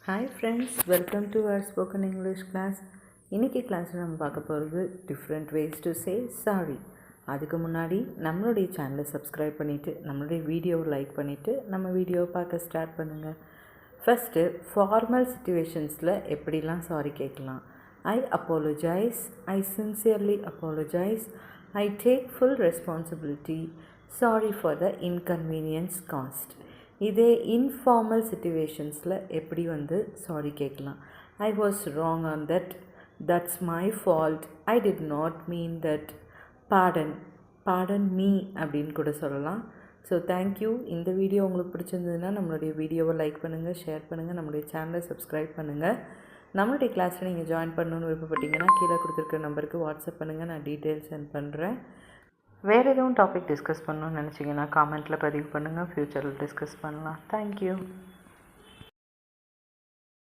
Hi friends, welcome to our spoken English class. இன்னைக்கு கிளாஸில் நம்ம பார்க்க போகிறது different ways to say sorry. அதுக்கு முன்னாடி நம்மளுடைய சேனலை சப்ஸ்கிரைப் பண்ணிவிட்டு நம்மளுடைய வீடியோவை லைக் பண்ணிவிட்டு நம்ம வீடியோவை பார்க்க ஸ்டார்ட் பண்ணுங்கள். ஃபஸ்ட்டு ஃபார்மல் சிச்சுவேஷன்ஸில் எப்படிலாம் சாரி கேட்கலாம். I apologize, I sincerely apologize, I take full responsibility, sorry for the inconvenience caused. இதே இன்ஃபார்மல் சிச்சுவேஷன்ஸில் எப்படி சாரி கேட்கலாம். I was wrong on that, that's my fault, I did not mean that, pardon me அப்படின்னு கூட சொல்லலாம். So thank you. இந்த video உங்களுக்கு பிடிச்சிருந்ததுன்னா நம்மளுடைய வீடியோவை லைக் பண்ணுங்கள், ஷேர் பண்ணுங்கள், நம்மளுடைய சேனலை சப்ஸ்கிரைப் பண்ணுங்கள். நம்மளுடைய கிளாஸில் நீங்கள் ஜாயின் பண்ணணுன்னு விருப்பப்பட்டீங்கன்னா கீழே கொடுத்துருக்க நம்பருக்கு வாட்ஸ்அப் பண்ணுங்கள், நான் டீட்டெயில்ஸ் சென்ட் பண்ணுறேன். வேறு எதுவும் டாபிக் டிஸ்கஸ் பண்ணணும்னு நினச்சிங்கன்னா காமெண்ட்டில் பதிவு பண்ணுங்கள், ஃப்யூச்சரில் டிஸ்கஸ் பண்ணலாம். தேங்க்யூ.